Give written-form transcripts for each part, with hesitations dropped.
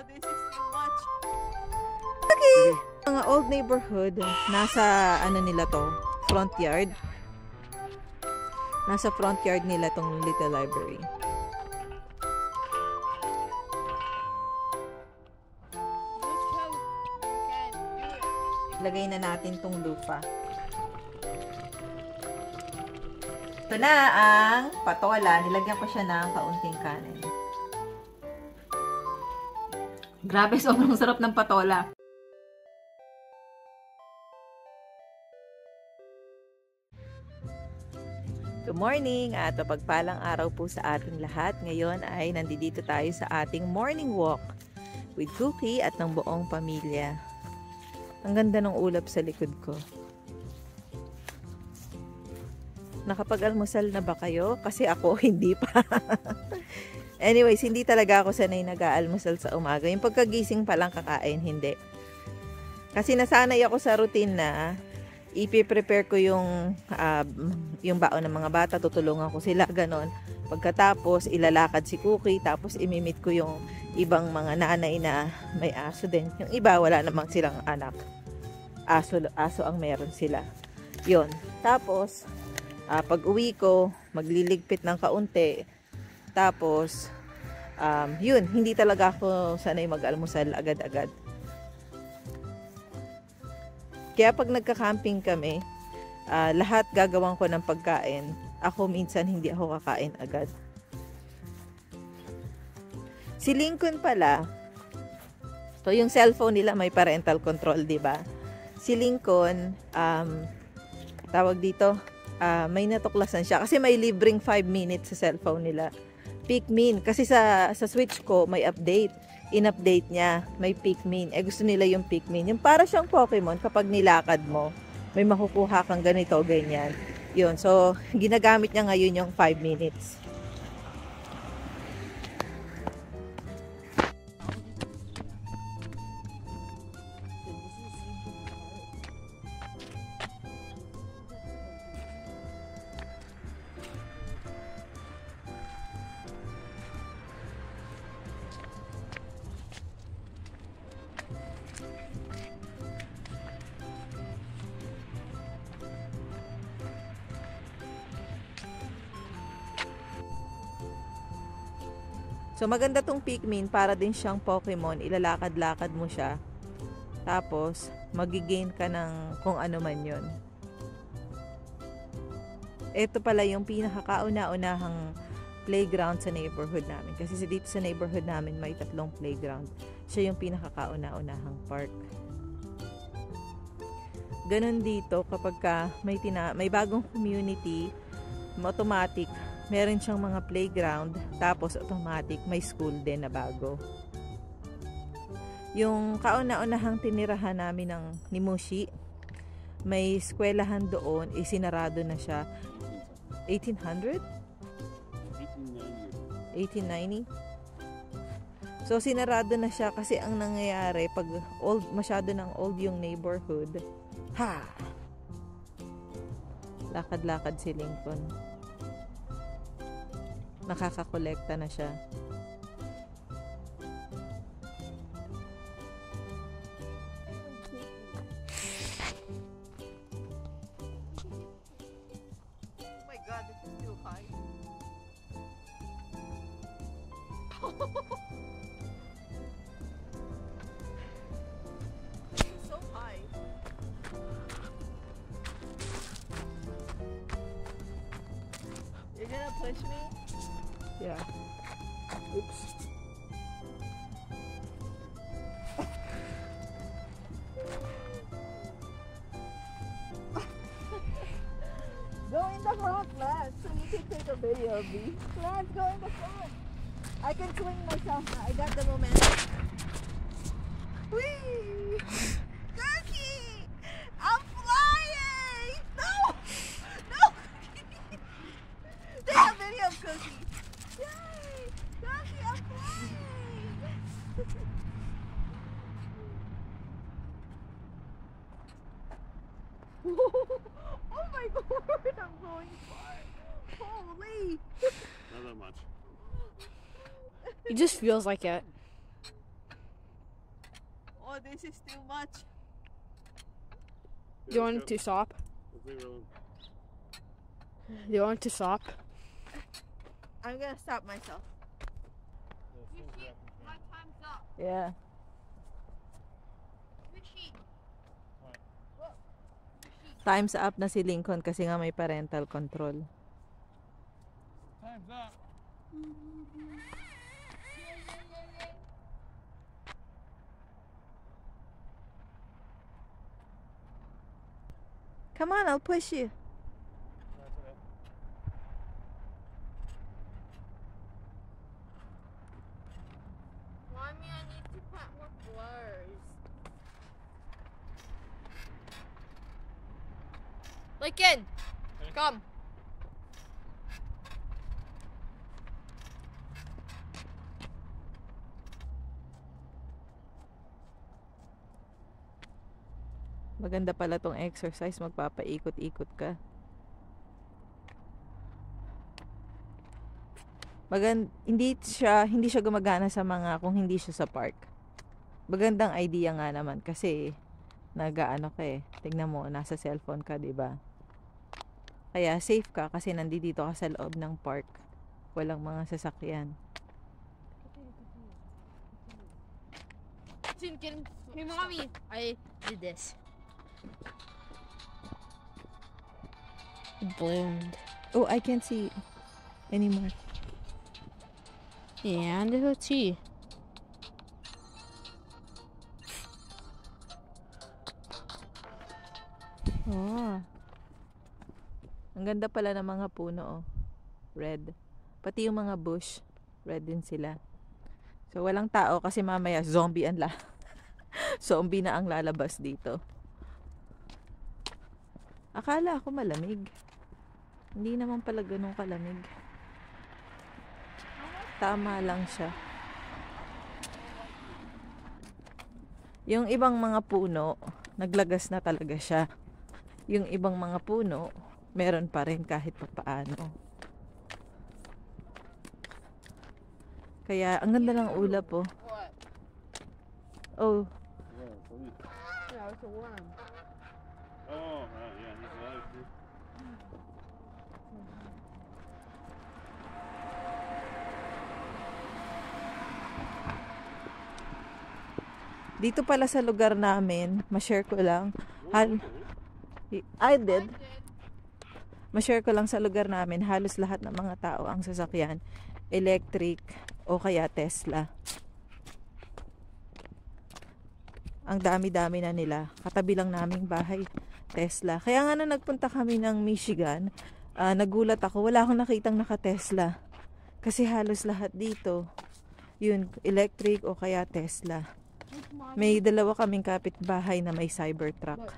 this is too much. Okay. Mga old neighborhood, nasa ano nila to, front yard. Nasa front yard nila tong little library. Lagay na natin tong lupa. Ito na ang patola. Nilagyan ko siya ng kaunting kanin. Grabe, sobrang sarap ng patola. Good morning at mapagpalang araw po sa ating lahat. Ngayon ay nandito tayo sa ating morning walk with Cookie at ng buong pamilya. Ang ganda ng ulap sa likod ko. Nakapag-almusal na ba kayo? Kasi ako hindi pa. Anyways, hindi talaga ako sanay nag-aalmusal sa umaga. Yung pagkagising pa lang kakain, hindi. Kasi nasanay ako sa routine na ipi-prepare ko yung baon ng mga bata, tutulungan ko sila, ganon. Pagkatapos, ilalakad si Cookie, tapos imimit ko yung ibang mga nanay na may aso din. Yung iba, wala namang silang anak. Aso ang meron sila. Yun. Tapos, pag uwi ko, magliligpit ng kaunti. Tapos, yun, hindi talaga ako sanay mag-almusal agad-agad. Kaya pag nagka-camping kami, lahat gagawin ko ng pagkain. Ako minsan hindi ako kakain agad. Si Lincoln pala, so yung cellphone nila may parental control, di ba? Si Lincoln, tawag dito, may natuklasan siya kasi may libreng 5 minutes sa cellphone nila. Pikmin, kasi sa switch ko may update. In-update niya, may Pikmin. Gusto nila yung Pikmin. Yung para siyang Pokemon, kapag nilakad mo, may makukuha kang ganito, ganyan. Yun, so ginagamit niya ngayon yung 5 minutes. So, maganda tong Pikmin, para din siyang Pokemon. Ilalakad-lakad mo siya. Tapos, magigain ka ng kung ano man yun. Ito pala yung pinakakauna-unahang playground sa neighborhood namin. Kasi dito sa neighborhood namin, may 3 playground. Siya yung pinakakauna-unahang park. Ganon dito, kapag may bagong community, automatic, meron siyang mga playground, tapos automatic may school din na bago. Yung kauna-unahang tinirahan namin ni Mushi, may eskwelahan doon, sinarado na siya. 1800? 1890? So sinarado na siya kasi ang nangyayari, pag masyado ng old yung neighborhood, lakad-lakad si Lincoln. Nakakakolekta na siya. Oh my God, this is too high. It's so high. You're gonna push me? Yeah. Oops. Go in the front, Lance, so you can take a video of me. Lance, go in the front. I can swing myself now. I got the momentum. Whee! Cookie! I'm flying! No! No! Take a video of Cookie. Yay! Cookie, I'm flying! Oh my God, I'm going far. Holy! Not that much. It just feels like it. Oh, this is too much. You want to stop? You want to stop? I'm gonna stop myself. My time's up. Yeah. Time's up na si Lincoln kasi nga may parental control. Time's up. Come on, I'll push you. Mommy, I need to put more blurs. Lincoln, come. Maganda pala tong exercise, magpapaikot-ikot ka. Hindi siya gumagana sa mga kung hindi siya sa park. Magandang idea nga naman kasi nagaano ka eh. Tingnan mo, nasa cellphone ka, 'di ba? Kaya safe ka kasi nandito ka sa loob ng park. Walang mga sasakyan. Hey, mommy, I did this. Bloomed. Oh, I can't see anymore. And let's see. Oh. Ang ganda pala ng mga puno, oh. Red. Pati yung mga bush, red din sila. So, walang tao kasi mamaya zombie ang zombie na ang lalabas dito. Akala ako malamig. Hindi naman pala ganun kalamig. Tama lang siya. Yung ibang mga puno, naglagas na talaga siya. Yung ibang mga puno, meron pa rin kahit papaano. Kaya, ang ganda ng ulap, oh. What? Oh, Yeah, it's a worm. Oh, yeah, he's alive too. dito pala sa lugar namin, ma-share ko lang. I did. Ma-share ko lang sa lugar namin, halos lahat ng mga tao ang sasakyan, electric o kaya Tesla. Ang dami-dami na nila. Katabi lang naming bahay, Tesla. Kaya nga na nagpunta kami ng Michigan, nagulat ako, wala akong nakitang naka-Tesla. Kasi halos lahat dito, yun, electric o kaya Tesla. May dalawa kaming kapitbahay na may Cybertruck.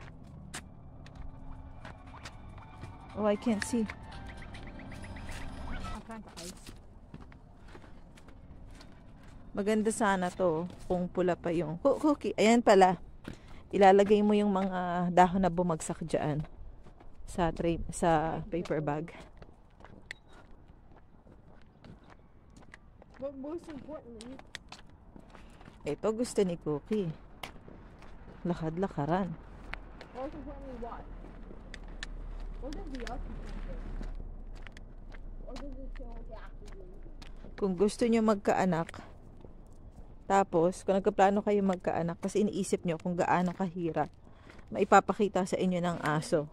Oh, I can't see. Maganda sana to kung pula pa yung cookie. Ayan pala. Ilalagay mo yung mga dahon na bumagsak dyan sa tray, sa paper bag. But most importantly, Ito gusto ni Cookie. Lakad-lakaran. most importantly, what? What does the other thing do? What does it show the activity? Kung gusto nyo magkaanak, tapos kung nagkaplano kayo magkaanak, kasi iniisip nyo kung gaano kahirap, maipapakita sa inyo ng aso.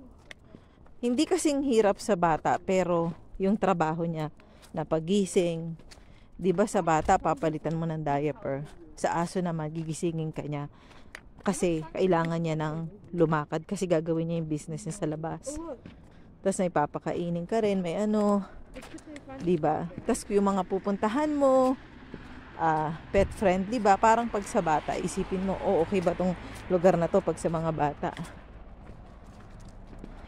Hindi kasing hirap sa bata, pero yung trabaho niya, na pagising, di ba sa bata, papalitan mo ng diaper. Sa aso naman, gigisingin ka niya. Kasi kailangan niya ng lumakad kasi gagawin niya yung business niya sa labas. Tapos may papakainin ka rin, may ano, di ba? Tapos yung mga pupuntahan mo, pet friendly ba? Parang pag sa bata, isipin mo, oh, okay ba tong lugar na to pag sa mga bata?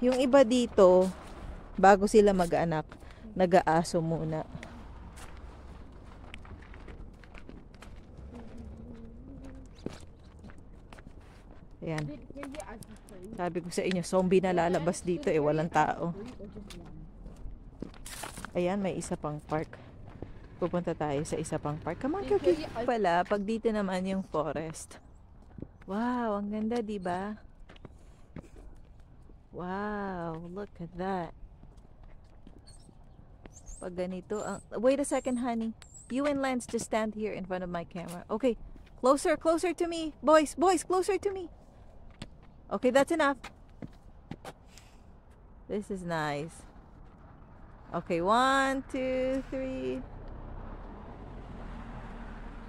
Yung iba dito, bago sila mag-anak, nag-aaso muna. Ayan. Sabi ko sa inyo, zombie na lalabas dito eh, walang tao. Ayan, may isa pang park. Pupunta tayo sa isa pang park. Come on, Cookie. Pala, pag dito naman yung forest. Wow, ang ganda, di ba? Wow, look at that. Pag ganito, wait a second, honey. You and Lance just stand here in front of my camera. Okay, closer, closer to me. Boys, closer to me. Okay, that's enough. This is nice. Okay, 1, 2, 3.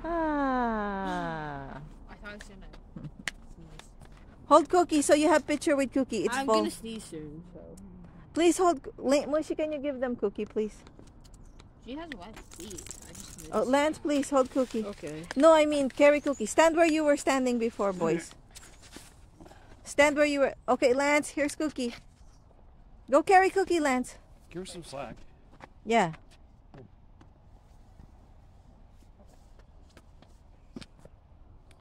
Ah. I thought I was gonna sneeze. Hold Cookie so you have picture with Cookie. It's I'm full. gonna sneeze soon, so. Please hold. Moshi, can you give them Cookie, please? She has wet feet. I just missed. Oh, Lance, please hold Cookie. Okay. No, I mean carry Cookie. Stand where you were standing before, boys. Stand where you were. Okay, Lance, here's Cookie. Go carry Cookie, Lance. Give her some slack. Yeah.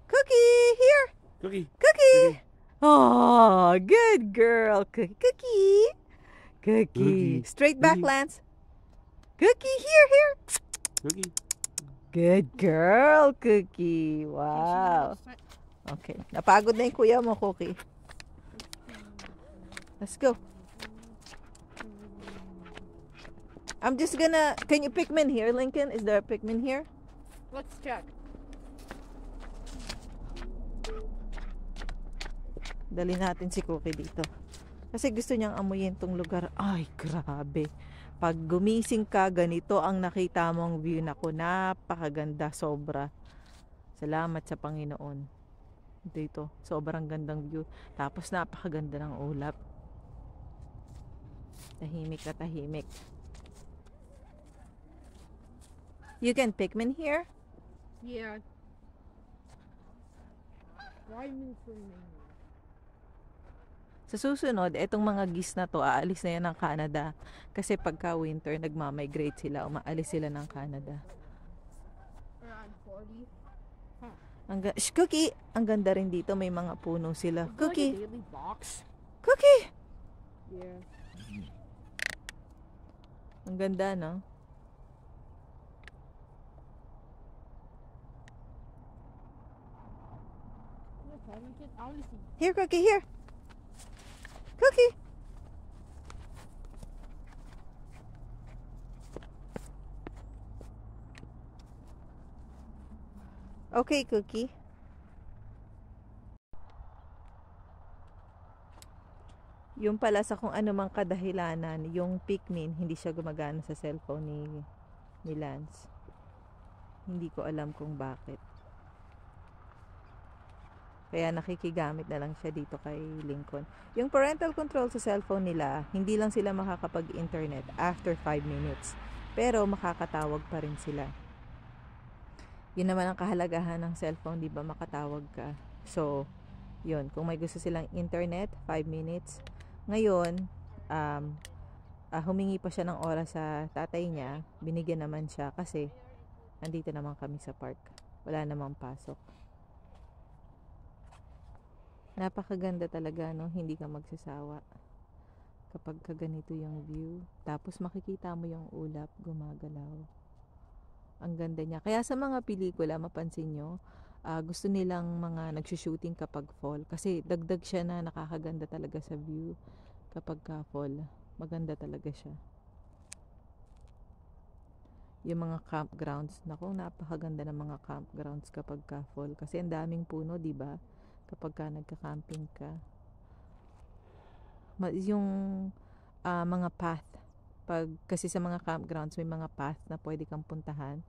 Cookie, here. Cookie. Cookie. Oh, good girl. Cookie. Cookie. Cookie. Straight back, Cookie. Lance. Cookie, here. Cookie. Good girl, Cookie. Wow. Okay. Napagod na yung kuya mo, Cookie. Let's go. I'm just gonna... Can you Pikmin here, Lincoln? Is there a Pikmin here? Let's check. Dali natin si Cookie dito. Kasi gusto niyang amuyin tong lugar. Ay, grabe. Pag gumising ka, ganito ang nakita mong view. Naku, napakaganda, sobra. Salamat sa Panginoon. Dito, sobrang gandang view. Tapos napakaganda ng ulap. Tahimik na tahimik. You can Pikmin here? Yeah. Why me for me? Sa susunod, etong mga geese na to, aalis na yan ng Canada. Kasi pagka winter, nagmamigrate sila, umaalis sila ng Canada. Around 40. Cookie, ang ganda rin dito, may mga puno sila. Cookie, Like a daily box. Cookie! Yeah. Ang ganda, no? I want to see. Here, Cookie, here. Cookie! Okay, Cookie. Yung pala sa kung ano mang kadahilanan, yung Pikmin, hindi siya gumagana sa cellphone ni Lance. Hindi ko alam kung bakit. Kaya nakikigamit na lang siya dito kay Lincoln. Yung parental control sa cellphone nila, hindi lang sila makakapag-internet after 5 minutes. Pero makakatawag pa rin sila. Yun naman ang kahalagahan ng cellphone, di ba? Makatawag ka. So, yun. Kung may gusto silang internet, 5 minutes. Ngayon, humingi pa siya ng oras sa tatay niya. Binigyan naman siya kasi andito naman kami sa park. Wala namang pasok. Napakaganda talaga, no? Hindi ka magsasawa kapag ganito yung view. Tapos makikita mo yung ulap gumagalaw. Ang ganda niya. Kaya sa mga pelikula, mapansin nyo, gusto nilang mga nagsushooting kapag fall. Kasi dagdag siya na nakakaganda talaga sa view kapag fall. Maganda talaga siya. Yung mga campgrounds, naku, napakaganda ng mga campgrounds kapag fall. Kasi ang daming puno, di ba? Kapag ka nagka-camping ka. Yung mga path, kasi sa mga campgrounds may mga path na pwede kang puntahan.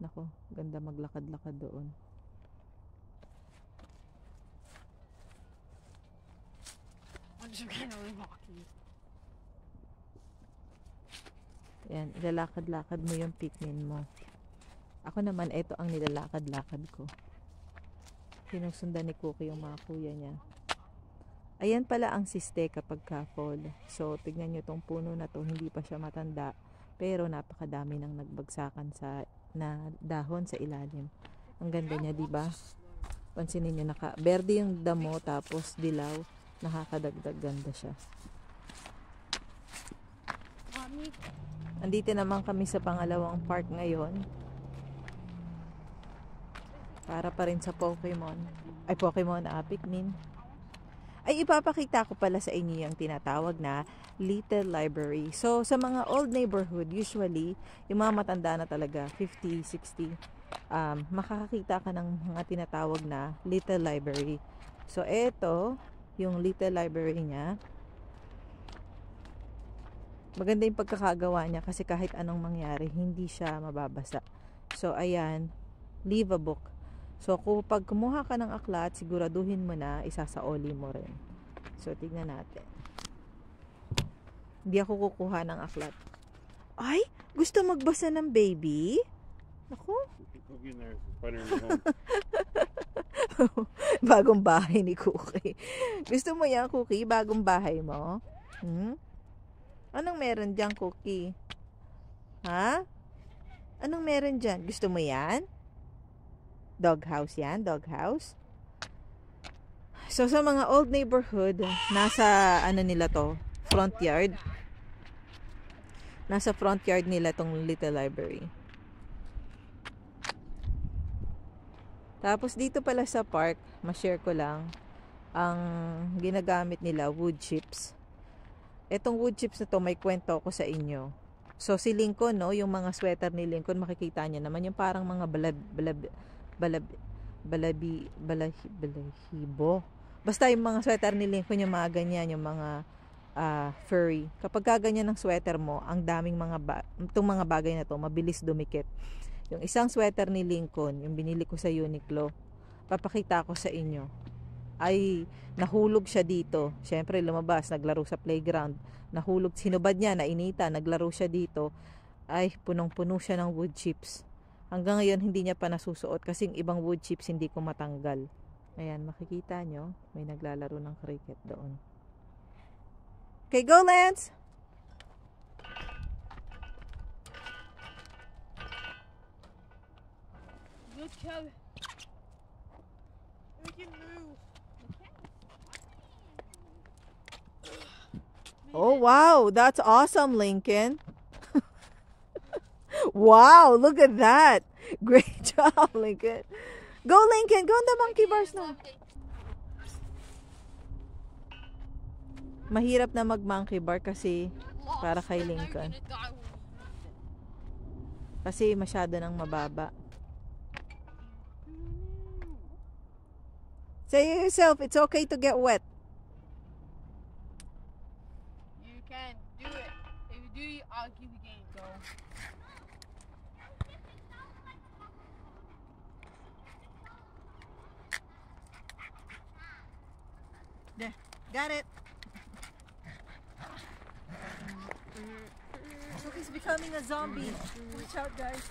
Nako, ganda maglakad-lakad doon. I'm just kind of walking. Yan, ilalakad-lakad mo yung Pikmin mo. Ako naman, ito ang nilalakad-lakad ko. Sinusundan ni Cookie yung mga kuya niya. Ayan pala ang siste kapag fall. So, tignan nyo tong puno na to. Hindi pa siya matanda. Pero napakadami nang nagbagsakan na dahon sa ilalim. Ang ganda niya, di ba? Pansinin nyo, berde yung damo tapos dilaw. Nakakadagdag ganda siya. Andito naman kami sa pangalawang park ngayon. Para pa rin sa Pokemon. Ay, Pokemon, Pikmin. Ay, ipapakita ko pala sa inyo yung tinatawag na Little Library. So, sa mga old neighborhood, usually, yung mga matanda na talaga, 50, 60, makakakita ka ng mga tinatawag na Little Library. So, eto, yung Little Library niya. Maganda yung pagkakagawa niya kasi kahit anong mangyari, hindi siya mababasa. So, ayan, leave a book. So, pag kumuha ka ng aklat, siguraduhin mo na isasaoli mo rin. So, tignan natin. Hindi ako kukuha ng aklat. Ay, gusto magbasa ng baby? Ako? Bagong bahay ni Cookie. Gusto mo yan, Cookie? Bagong bahay mo? Anong meron dyan, Cookie? Ha? Anong meron dyan? Gusto mo yan? Doghouse yan, doghouse. So, sa mga old neighborhood, nasa, nila to, front yard. Nasa front yard nila tong Little Library. Tapos, dito pala sa park, ma-share ko lang, ang ginagamit nila, wood chips. Etong wood chips na to, may kwento ko sa inyo. So, si Lincoln, no, yung mga sweater ni Lincoln, makikita niya naman, yung parang mga balahibo. Basta yung mga sweater ni Lincoln, yung mga ganyan, yung mga furry. Kapag kaganyan ng sweater mo, ang daming itong mga bagay na to, mabilis dumikit. Yung isang sweater ni Lincoln, yung binili ko sa Uniqlo, papakita ko sa inyo, ay nahulog siya dito. Syempre lumabas, naglaro sa playground, nahulog, sinubad niya, nainita, naglaro siya dito, ay punong-puno siya ng wood chips. Hanggang ngayon hindi niya pa nasusuot kasi yung ibang wood chips hindi ko matanggal. Ayan, makikita nyo, may naglalaro ng cricket doon. Okay, go Lance! Good job. We can move. Oh wow, that's awesome, Lincoln. Wow, look at that. Great job, Lincoln. Go, Lincoln. Go on the monkey bars now. Mahirap na mag-monkey bar kasi para kay Lincoln. Kasi masyado nang mababa. Say yourself, it's okay to get wet. You can do it. If you do, I'll give you game. Go. There, got it. Look, he's becoming a zombie. Watch out, guys.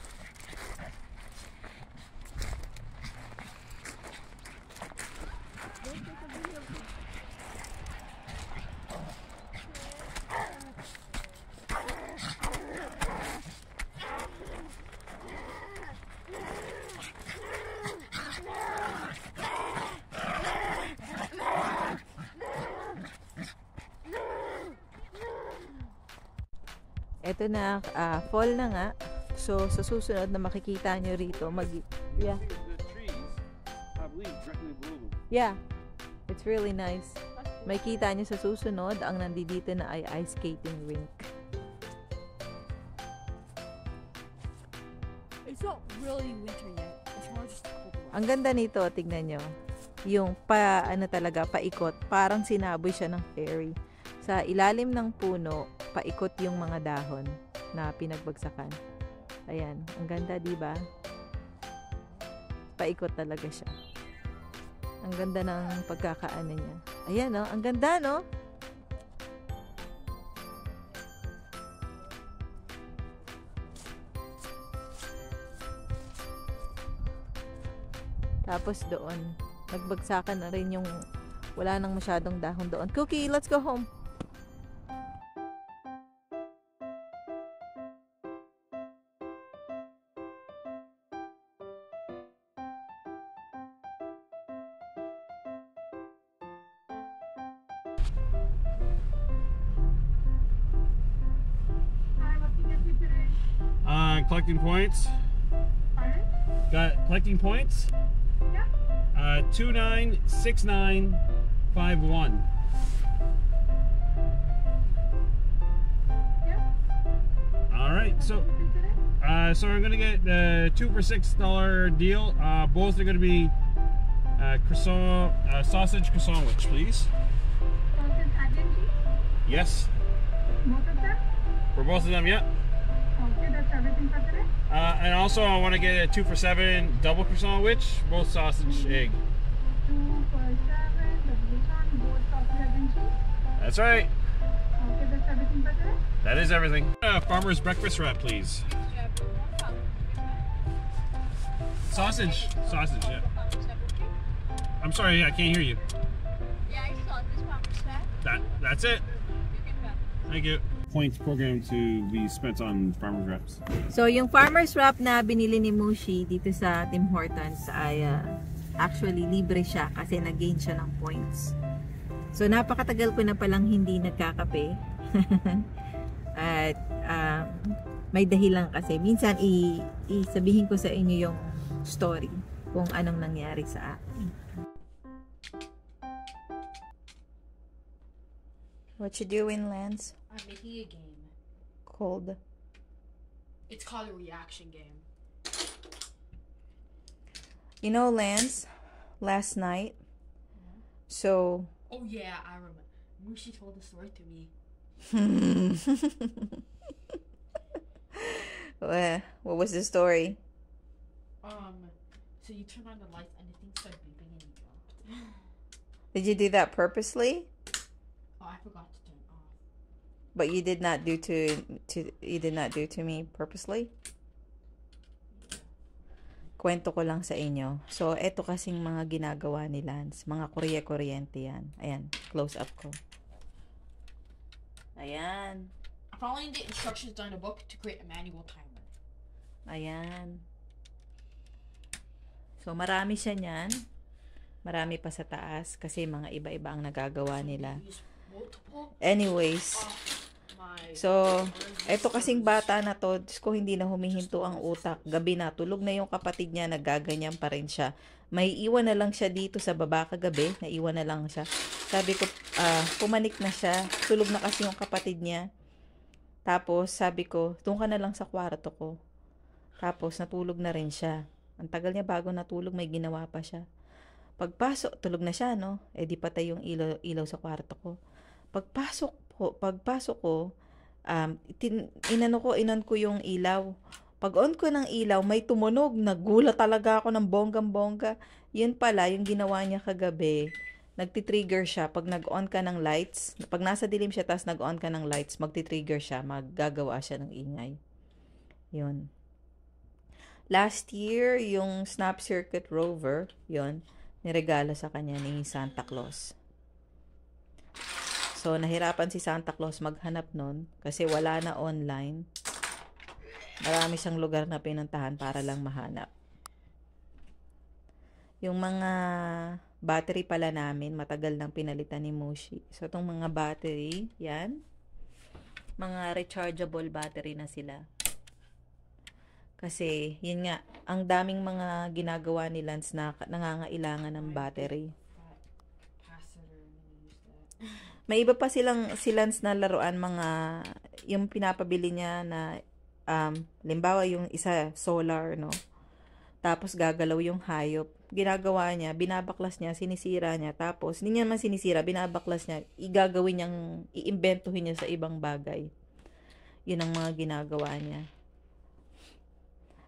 Ito na, fall na nga. So, sa susunod na makikita nyo rito, yeah. The trees have leaves directly below them. Yeah, it's really nice. May kita nyo sa susunod, ang nandito na ay ice skating rink. It's not really winter yet. It's more just cold. Ang ganda nito, tignan nyo. Yung talaga, paikot. Parang sinaboy siya ng fairy. Sa ilalim ng puno, paikot yung mga dahon na pinagbagsakan. Ayan, ang ganda, diba? Paikot talaga siya. Ang ganda ng pagkakaano niya. Ayan, no? Ang ganda, no? Tapos doon, nagbagsakan na rin yung wala nang masyadong dahon doon. Cookie, let's go home. Collecting points. Pardon? Got collecting points. Yeah. 296951. All right, so we're gonna get the 2 for $6 deal. Both are gonna be croissant, sausage croissant which, please. Sausage egg and cheese? Yes, Both of them? for both of them. Yeah. Okay, that's everything for today. And also, I want to get a 2 for $7 double croissant which, both sausage egg. 2 for 7, double croissant, both sausage egg and cheese. That's right. Okay, that's everything for today. That is everything. Farmer's breakfast wrap, please. Sausage, yeah. I'm sorry, I can't hear you. Yeah, I saw this farmer's wrap. That's it. Thank you. Points program to be spent on farmer's wraps. So, yung farmer's wrap na binili ni Mushi dito sa Tim Hortons ay actually libre siya kasi nag-gain siya ng points. So, napakatagal ko na palang hindi nagkakape. At may dahilan kasi. Minsan, sabihin ko sa inyo yung story kung anong nangyari sa akin. What you doing, Lance? I'm making a game. Cold. It's called a reaction game. You know, Lance, last night, so... Oh yeah, I remember. Mushi told the story to me. What was the story? So you turn on the lights and the thing started beeping and you jumped. Did you do that purposely? Oh, I forgot to turn off. But you did not do to me purposely? Kwento ko lang sa inyo. So, eto kasing mga ginagawa ni Lance. Mga kurye-kuryente yan. Ayan, close up ko. Ayan. Following the instructions on the book to create a manual timer. Ayan. So, marami siya niyan. Marami pa sa taas kasi mga iba-iba ang nagagawa nila. Anyways. So, eto kasing bata na to, Diyos ko, hindi na humihinto ang utak. Gabi na, tulog na yung kapatid niya, nagaganyan pa rin siya. May iwan na lang siya dito sa baba kagabi, naiwan na lang siya. Sabi ko, pumanik na siya, tulog na kasi yung kapatid niya. Tapos, sabi ko, doon ka na lang sa kwarto ko. Tapos, natulog na rin siya. Ang tagal niya bago natulog, may ginawa pa siya. Pagpasok, tulog na siya, no? Eh, di patay yung ilaw sa kwarto ko. Pagpasok ko, inon ko yung ilaw. Pag on ko ng ilaw, may tumunog. Nagulat talaga ako ng bonggang-bongga. Yun pala, yung ginawa niya kagabi, nagtitrigger siya. Pag nag-on ka ng lights, pag nasa dilim siya, tapos nag-on ka ng lights, magtitrigger siya, maggagawa siya ng ingay. Yun. Last year, yung Snap Circuit Rover, yun, niregalo sa kanya ni Santa Claus. So, nahirapan si Santa Claus maghanap nun kasi wala na online. Marami siyang lugar na pinuntahan para lang mahanap. Yung mga battery pala namin, matagal nang pinalitan ni Mushi. So, itong mga battery, yan. Mga rechargeable battery na sila. Kasi, yun nga, ang daming mga ginagawa ni Lance na nangangailangan ng battery. May iba pa si Lance na laruan, mga, yung pinapabili niya na, limbawa yung isa solar, no? Tapos gagalaw yung hayop. Ginagawa niya, binabaklas niya, sinisira niya. Tapos, hindi niya man sinisira, binabaklas niya, igagawin niyang, iimbentuhin niya sa ibang bagay. Yun ang mga ginagawa niya.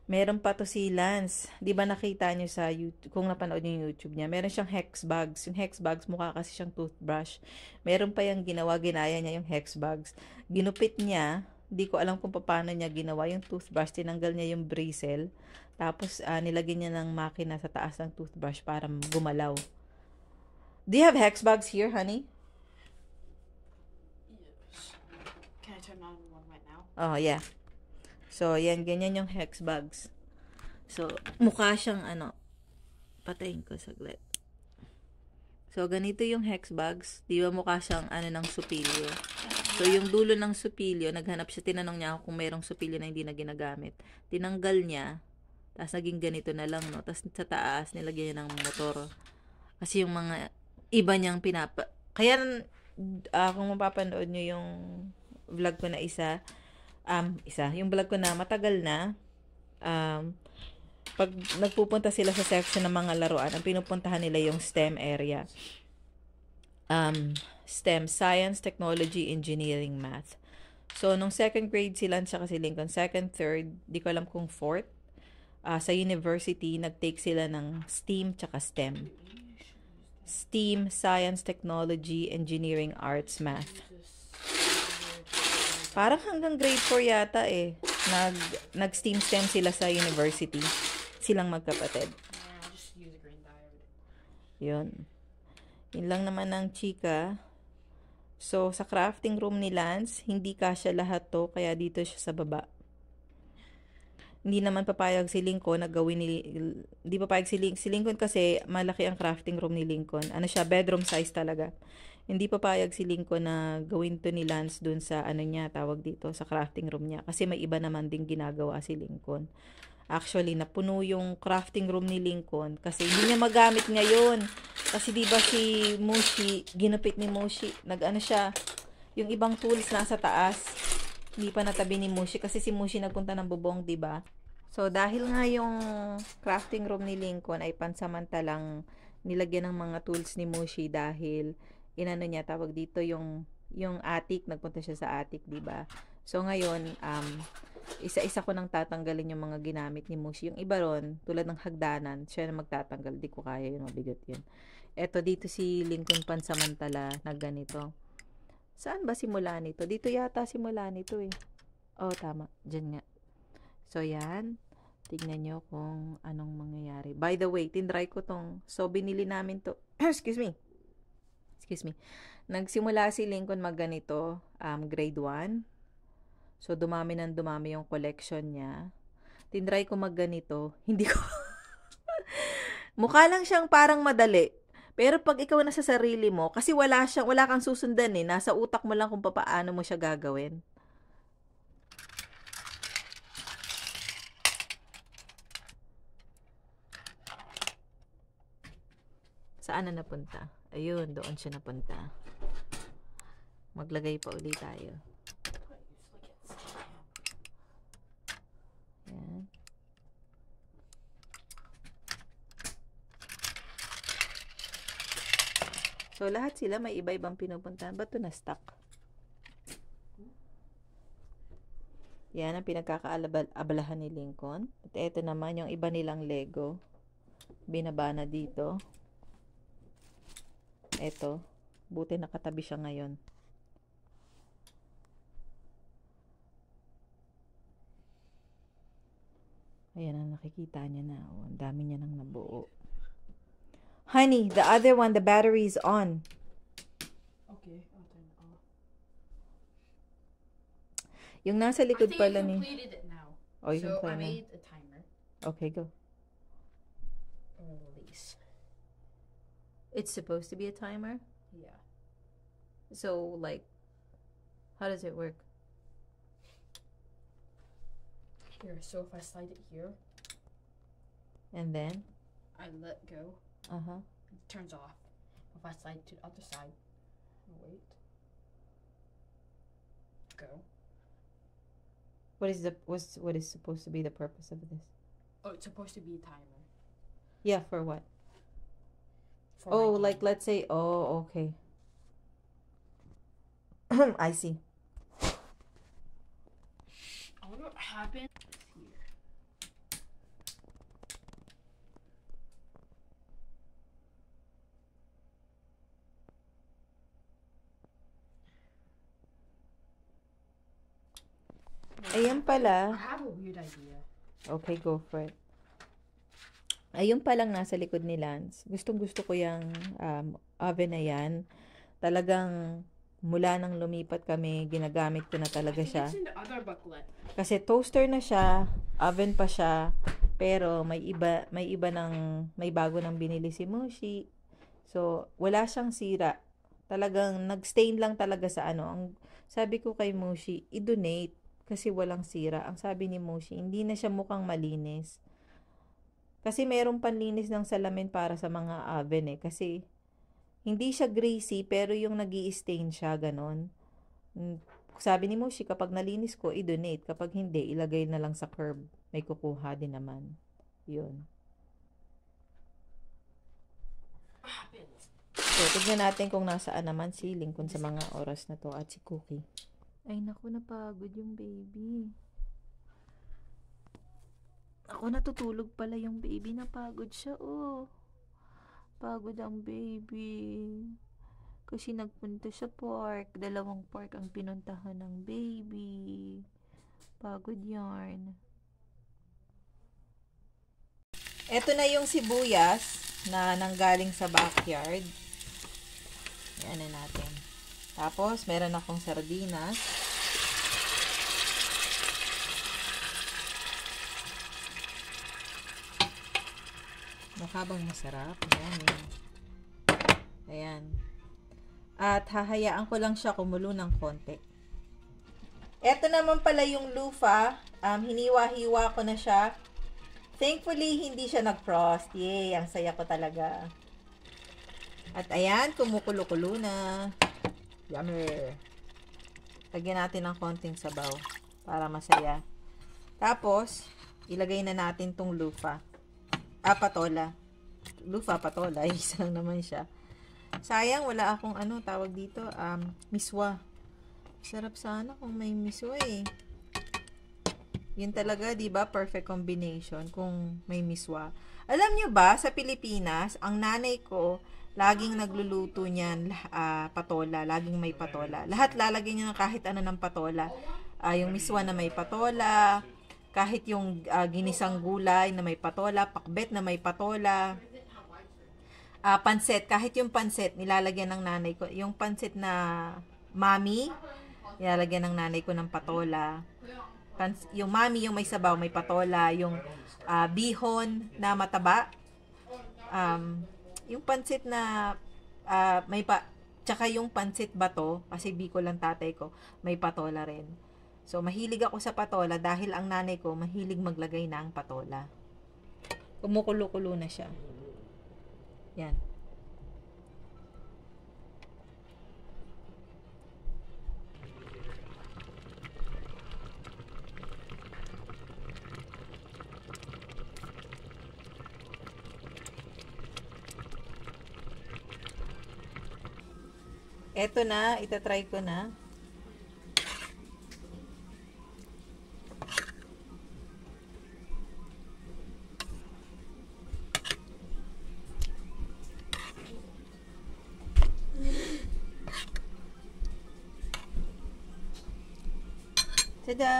Meron pa to si Lance. Di ba nakita niyo sa YouTube, kung napanood niyo yung YouTube niya, meron siyang hex bags. Yung hex bags, mukha kasi siyang toothbrush. Meron pa yung ginaya niya yung hex bags. Ginupit niya, di ko alam kung paano niya ginawa yung toothbrush. Tinanggal niya yung bristle. Tapos, nilagyan niya ng makina sa taas ng toothbrush para gumalaw. Do you have hex bags here, honey? Yes. Can I turn on one right now? Oh, yeah. So, yan, ganyan yung hex bags. So, mukha siyang patayin ko saglit. So, ganito yung hex bags. Di ba mukha siyang ng supilyo. So, yung dulo ng supilyo, naghanap siya, tinanong niya ako kung mayroong supilyo na hindi na ginagamit. Tinanggal niya, Tapos naging ganito na lang, no? Tapos sa taas, nilagyan niya ng motor. Kasi yung mga iba niyang Kaya, kung mapapanood niyo yung vlog ko na yung vlog ko na matagal na, pag nagpupunta sila sa section ng mga laruan, ang pinupuntahan nila yung STEM area. STEM, Science, Technology, Engineering, Math. So, nung second grade sila, tsaka si Lincoln, second, third, di ko alam kung fourth, sa university, nag-take sila ng STEAM tsaka STEM. STEAM, Science, Technology, Engineering, Arts, Math. Parang hanggang grade 4 yata eh. Nag-STEAM STEM sila sa university. Silang magkapatid. Yun. Yun lang naman ang chika. So, sa crafting room ni Lance, hindi kasya lahat to, kaya dito siya sa baba. Hindi naman papayag si Lincoln na gawin hindi papayag si Lincoln kasi malaki ang crafting room ni Lincoln. Ano siya, bedroom size talaga. Hindi papayag si Lincoln na gawin to ni Lance dun sa tawag dito, sa crafting room niya. Kasi may iba naman din ginagawa si Lincoln. Actually, napuno yung crafting room ni Lincoln kasi hindi niya magamit ngayon. Kasi diba si Mushi, ginupit ni Mushi, siya, yung ibang tools nasa taas. Hindi pa natabi ni Mushi kasi si Mushi nagpunta ng bubong, diba? So, dahil nga yung crafting room ni Lincoln ay pansamantalang nilagyan ng mga tools ni Mushi dahil niya, tawag dito yung attic, nagpunta siya sa attic, diba? So, ngayon, isa-isa ko nang tatanggalin yung mga ginamit ni Mushi. Yung iba ron, tulad ng hagdanan, siya na magtatanggal. Di ko kaya yun, mabigat yun. Eto, dito si Lincoln pansamantala na ganito. Saan ba simula nito? Dito yata simula nito eh. Oh, tama. Diyan nga. So, yan. Tignan nyo kung anong mangyayari. By the way, tinry ko tong. So, binili namin to. Excuse me. Nagsimula si Lincoln magganito, grade 1. So, dumami yung collection niya. Tinry ko magganito. Hindi ko. Mukha lang siyang parang madali. Pero pag ikaw na sa sarili mo, kasi wala kang susundan eh. Nasa utak mo lang kung paano mo siya gagawin. Saan na napunta? Ayun, doon siya napunta. Maglagay pa ulit tayo. Yan. So, lahat sila may iba-ibang pinupuntahan. Ba't ito na-stuck? Yan ang pinagkakaabalahan ni Lincoln. At ito naman yung iba nilang Lego. Binaba na dito. Ito. Buti nakatabi siya ngayon. Ayan ang nakikita niya na. Oh, ang dami niya nang nabuo. Honey, the other one, the battery is on. Okay, I'll turn it off. Yung nasa likod I think pala I ni... completed it now. Oh, you can So play I na. made a timer. Okay, go. Release. It's supposed to be a timer? Yeah. So, like, how does it work? Here, so if I slide it here, And then? I let go, Uh-huh. it turns off. If I slide to the other side, wait, go. What is supposed to be the purpose of this? Oh, it's supposed to be a timer. Yeah, for what? For Oh, my like, game. let's say, oh, okay. I see. I wonder what happened here. Ayan pala. I have a weird idea. Okay, go for it. Ayun palang nasa likod ni Lance. Gustong-gusto ko yung oven na yan. Talagang mula nang lumipat kami, ginagamit ko na talaga siya. It's in the other booklet. Kasi toaster na siya, oven pa siya, pero may bago nang binili si Mushi. So, wala siyang sira. Talagang nag-stain lang talaga sa Ang sabi ko kay Mushi, i-donate kasi walang sira. Ang sabi ni Mushi, hindi na siya mukhang malinis. Kasi merong panlinis ng salamin para sa mga oven eh. Kasi hindi siya greasy pero yung nag-i-stain siya, ganon. Sabi ni Moshi, kapag nalinis ko, i-donate. Kapag hindi, ilagay na lang sa curb. May kukuha din naman. Yun. So, tignan natin kung nasaan naman si Lincoln sa mga oras na to at si Cookie. Ay, naku, napagod yung baby. Ako natutulog pala yung baby. Napagod siya, oh. Pagod ang baby. Kasi nagpunta sa park. 2 park ang pinuntahan ng baby. Pagod yarn. Ito na yung sibuyas na nanggaling sa backyard. Yan na natin. Tapos, meron akong sardinas. Mukhabang masarap. Ayan. Ayan. At hahayaan ko lang siya kumulo ng konti. Ito naman pala yung lufa. Hiniwa-hiwa ko na siya. Thankfully, hindi siya nag-frost. Yay! Ang saya ko talaga. At ayan, kumukulo-kulo na. Yummy! Lagyan natin ng konting sabaw para masaya. Tapos, ilagay na natin tong lufa. Patola. Lufa, patola. Isa lang naman siya. Sayang, wala akong tawag dito, miswa. Sarap sana kung may miswa eh. Yun talaga, di ba? Perfect combination kung may miswa. Alam nyo ba, sa Pilipinas, ang nanay ko, laging nagluluto niyan patola. Laging may patola. Lahat lalagyan niya ng kahit ano ng patola. Yung miswa na may patola, kahit yung ginisang gulay na may patola, pakbet na may patola, pansit, kahit yung pansit, nilalagyan ng nanay ko. Yung pansit na mami, nilalagyan ng nanay ko ng patola. Yung mami, yung may sabaw, may patola. Yung bihon na mataba, yung pansit na tsaka yung pansit bato, kasi Bicol lang tatay ko, may patola rin. So, mahilig ako sa patola dahil ang nanay ko mahilig maglagay ng patola. Kumukulo-kulo na siya. Yan. Eto na, itatry ko na. Tada!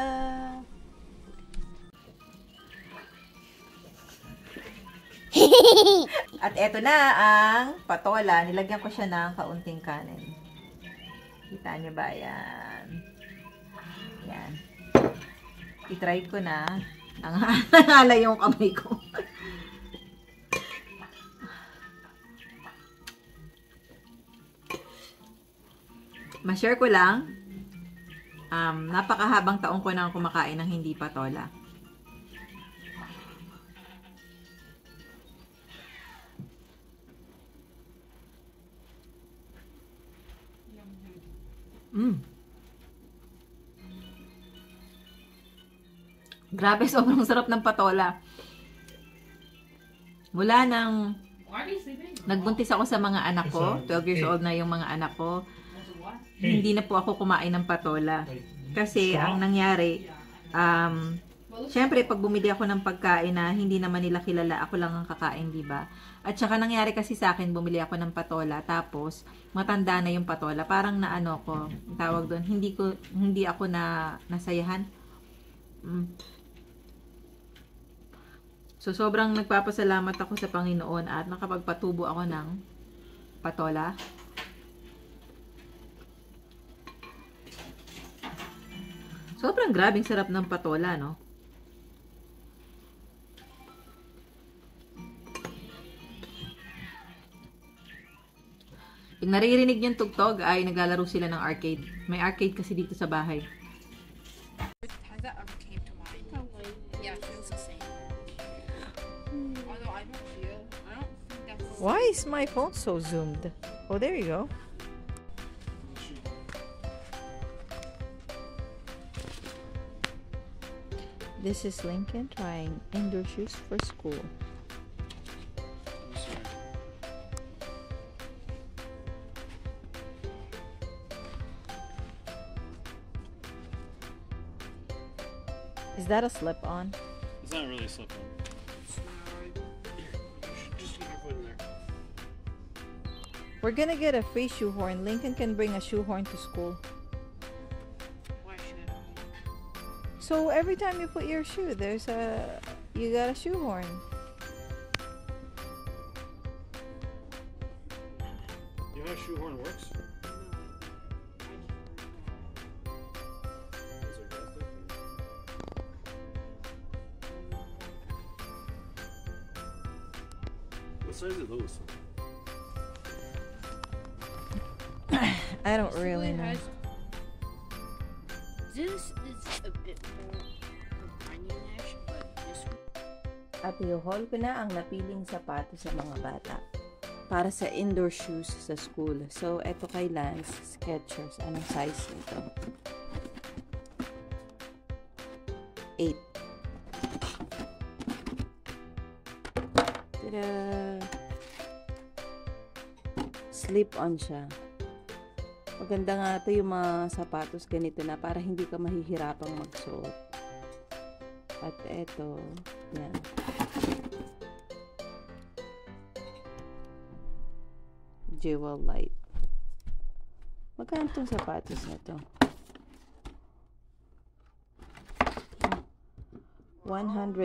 At eto na ang patola. Nilagyan ko siya ng kaunting kanin. Kita niyo ba? Yan. Yan. I-try ko na. Nangalay yung kamay ko. Ma-share ko lang. Napakahabang taong ko nang kumakain ng hindi patola. Grabe, sobrang sarap ng patola. Mula nang nagbuntis ako sa mga anak ko, 12 years old na yung mga anak ko, hindi na po ako kumain ng patola. Kasi ang nangyari, syempre pag bumili ako ng pagkain na hindi naman nila kilala, ako lang ang kakain, diba? At saka nangyari kasi sa akin, bumili ako ng patola, tapos matanda na yung patola. Parang naano ko, tawag doon, hindi ako nasayahan. So, sobrang nagpapasalamat ako sa Panginoon at nakapagpatubo ako ng patola. Sobrang grabing sarap ng patola, no? Pag naririnig yung tugtog ay naglalaro sila ng arcade. May arcade kasi dito sa bahay. Has that ever came to mind? Probably. Yeah, it feels the same. is my phone so zoomed? Oh, there you go. This is Lincoln trying indoor shoes for school. Is that a slip-on? It's not really a slip-on. Just keep your foot in there. We're gonna get a free shoehorn. Lincoln can bring a shoehorn to school. Why should I? So every time you put your shoe, you got a shoehorn. You know how a shoehorn works? What size are those? I don't really know. This is a bit more companion-ish, but this one. At i-haul ko na ang napiling sapatos sa mga bata para sa indoor shoes sa school. So, eto kay Lance, Skechers. Anong size nito? 8. Tada! Slip-on siya. Maganda nga ito yung mga sapatos ganito na para hindi ka mahihirapang magsuot. At eto, yan. Jewel light. Magkano itong sapatos na to? 119.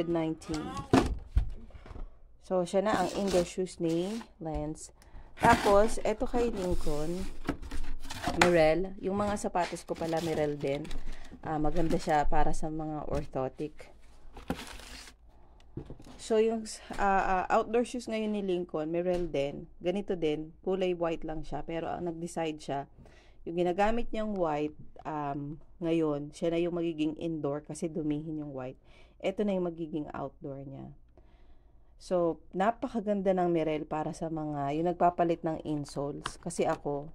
So, siya na ang indoor shoes ni Lance. Tapos, eto kay Lincoln, Merrell. Yung mga sapatos ko pala, Merrell din. Maganda siya para sa mga orthotic. So, yung outdoor shoes ngayon ni Lincoln, Merrell din. Ganito din. Kulay white lang siya. Pero nag-decide siya. Yung ginagamit niyang white, ngayon, siya na yung magiging indoor kasi dumihin yung white. Ito na yung magiging outdoor niya. So, napakaganda ng Merrell para sa mga, yung nagpapalit ng insoles. Kasi ako,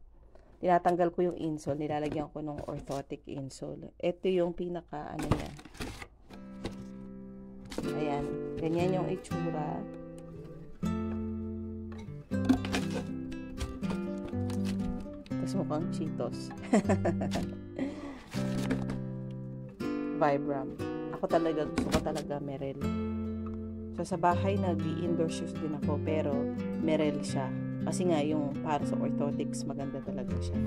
tinatanggal ko yung insole, nilalagyan ko ng orthotic insole. Ito yung pinaka, ano niya. Ayan, ganyan yung itsura. Tapos mukhang Cheetos. Vibram. Ako talaga, gusto ko talaga Merrell. So, sa bahay, nag-indoor shoes din ako, pero Merrell siya. Kasi nga, yung para sa orthotics, maganda talaga siya.